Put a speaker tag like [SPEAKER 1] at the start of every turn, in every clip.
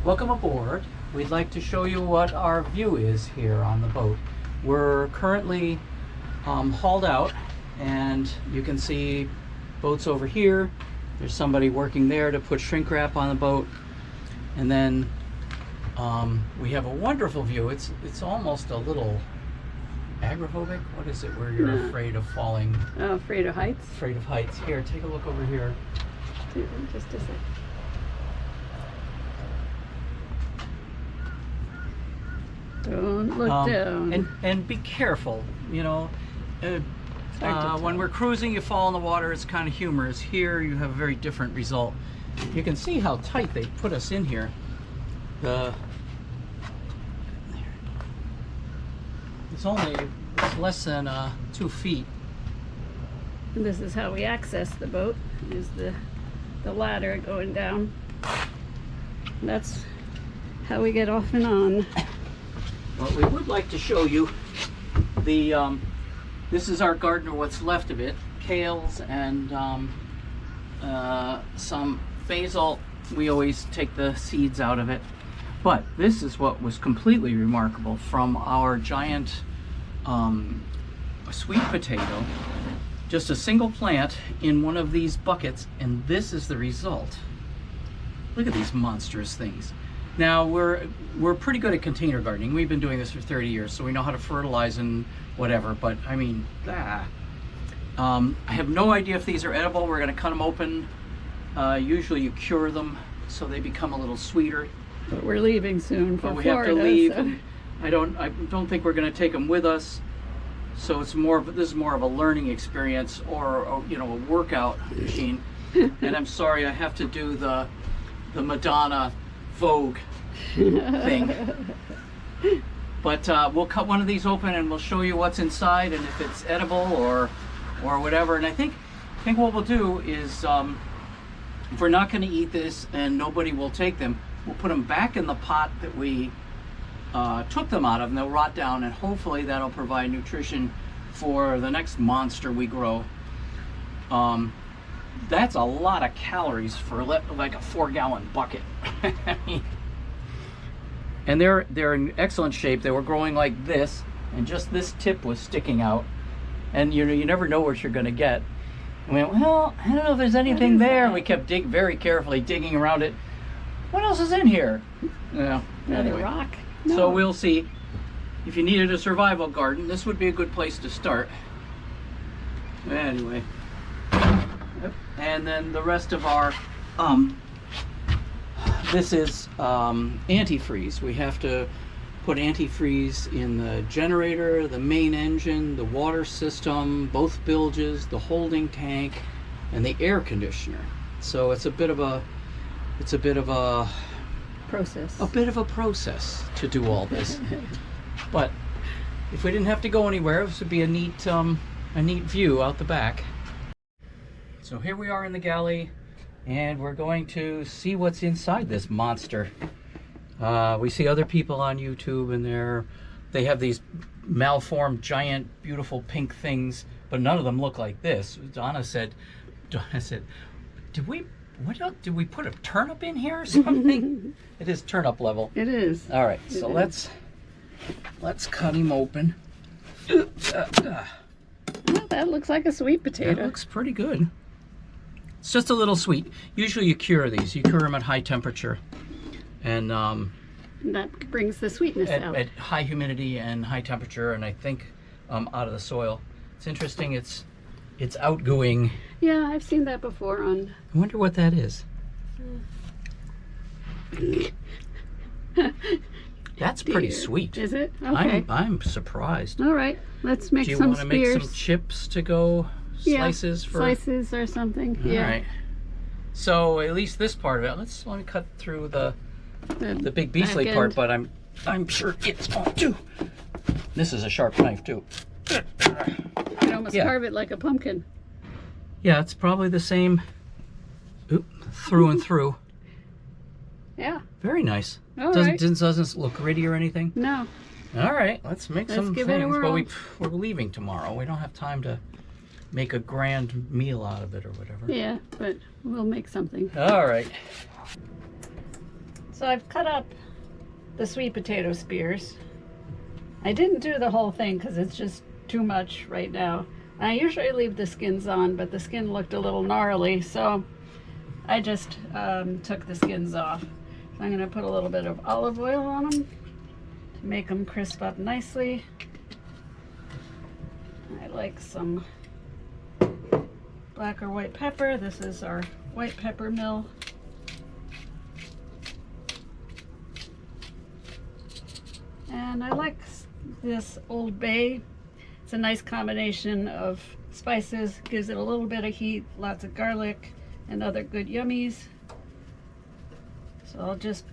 [SPEAKER 1] Welcome aboard. We'd like to show you what our view is here on the boat. We're currently hauled out, and you can see boats over here. There's somebody working there to put shrink wrap on the boat, and then we have a wonderful view. It's almost a little agoraphobic. What is it where you're afraid of falling?
[SPEAKER 2] Oh, afraid of heights?
[SPEAKER 1] Afraid of heights. Here, take a look over here.
[SPEAKER 2] Just a sec. Don't look down.
[SPEAKER 1] And be careful, you know. When we're cruising, you fall in the water, it's kind of humorous. Here, you have a very different result. You can see how tight they put us in here. It's less than 2 feet.
[SPEAKER 2] And this is how we access the boat, is the ladder going down. That's how we get off and on.
[SPEAKER 1] Well, we would like to show you the, this is our garden, or what's left of it. Kales and some basil. We always take the seeds out of it. But this is what was completely remarkable from our giant sweet potato. Just a single plant in one of these buckets, and this is the result. Look at these monstrous things. Now, we're pretty good at container gardening. We've been doing this for 30 years, so we know how to fertilize and whatever, but I mean, I have no idea if these are edible. We're gonna cut them open. Usually you cure them so they become a little sweeter.
[SPEAKER 2] But we're leaving soon for
[SPEAKER 1] we
[SPEAKER 2] Florida,
[SPEAKER 1] have to leave,
[SPEAKER 2] so.
[SPEAKER 1] and I don't think we're gonna take them with us. So it's this is more of a learning experience, or you know, a workout machine. And I'm sorry, I have to do the Madonna Vogue thing. But we'll cut one of these open and we'll show you what's inside and if it's edible or whatever. And I think what we'll do is, if we're not going to eat this and nobody will take them, we'll put them back in the pot that we took them out of, and they'll rot down, and hopefully that'll provide nutrition for the next monster we grow. That's a lot of calories for like a 4-gallon bucket. I mean, and they're in excellent shape. They were growing like this, and just this tip was sticking out. And you know, you never know what you're going to get. And we went, well, I don't know if there's anything there. And we kept very carefully digging around it. What else is in here? Yeah.
[SPEAKER 2] Another
[SPEAKER 1] Anyway.
[SPEAKER 2] rock? No.
[SPEAKER 1] So we'll see. If you needed a survival garden, this would be a good place to start. Anyway. And then the rest of our, this is antifreeze. We have to put antifreeze in the generator, the main engine, the water system, both bilges, the holding tank, and the air conditioner. So it's a bit of a
[SPEAKER 2] process.
[SPEAKER 1] A bit of a process to do all this. But if we didn't have to go anywhere, this would be a neat view out the back. So here we are in the galley, and we're going to see what's inside this monster. We see other people on YouTube, and they have these malformed, giant, beautiful pink things, but none of them look like this. Donna said, did we put a turnip in here or something? It is turnip level.
[SPEAKER 2] It is.
[SPEAKER 1] All right, so let's cut him open.
[SPEAKER 2] Well, that looks like a sweet potato.
[SPEAKER 1] That looks pretty good. It's just a little sweet. Usually you cure these. You cure them at high temperature. And
[SPEAKER 2] that brings the sweetness out.
[SPEAKER 1] At high humidity and high temperature, and I think out of the soil. It's interesting. It's outgoing.
[SPEAKER 2] Yeah, I've seen that before on.
[SPEAKER 1] I wonder what that is. That's pretty sweet.
[SPEAKER 2] Is it? Okay.
[SPEAKER 1] I'm surprised.
[SPEAKER 2] All right, let's make some spears.
[SPEAKER 1] Do you want to make some chips to go? Slices for
[SPEAKER 2] slices or something.
[SPEAKER 1] All right. So at least this part of it. Let me cut through the big beastly part, but I'm sure it's going to. This is a sharp knife too.
[SPEAKER 2] You can almost carve it like a pumpkin.
[SPEAKER 1] Yeah, it's probably the same. Through and through.
[SPEAKER 2] Yeah.
[SPEAKER 1] Very nice.
[SPEAKER 2] Doesn't
[SPEAKER 1] look gritty or anything.
[SPEAKER 2] No.
[SPEAKER 1] All right, let's make some
[SPEAKER 2] give
[SPEAKER 1] things.
[SPEAKER 2] it a whirl.
[SPEAKER 1] But we're leaving tomorrow. We don't have time to make a grand meal out of it or whatever.
[SPEAKER 2] Yeah, but we'll make something.
[SPEAKER 1] All right.
[SPEAKER 2] So I've cut up the sweet potato spears. I didn't do the whole thing because it's just too much right now. I usually leave the skins on, but the skin looked a little gnarly, so I just took the skins off. So I'm going to put a little bit of olive oil on them to make them crisp up nicely. I like some black or white pepper. This is our white pepper mill. And I like this Old Bay. It's a nice combination of spices, gives it a little bit of heat, lots of garlic and other good yummies. So I'll just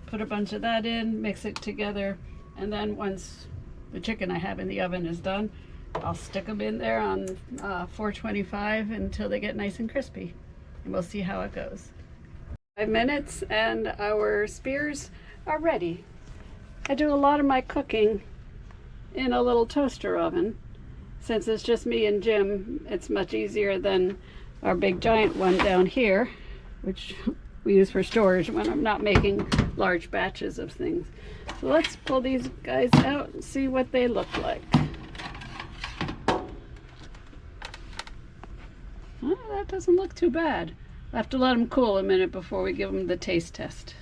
[SPEAKER 2] put a bunch of that in, mix it together, and then once the chicken I have in the oven is done, I'll stick them in there on 425 until they get nice and crispy. And we'll see how it goes. 5 minutes and our spears are ready. I do a lot of my cooking in a little toaster oven. Since it's just me and Jim, it's much easier than our big giant one down here, which we use for storage when I'm not making large batches of things. So let's pull these guys out and see what they look like. Oh, that doesn't look too bad. I have to let them cool a minute before we give them the taste test.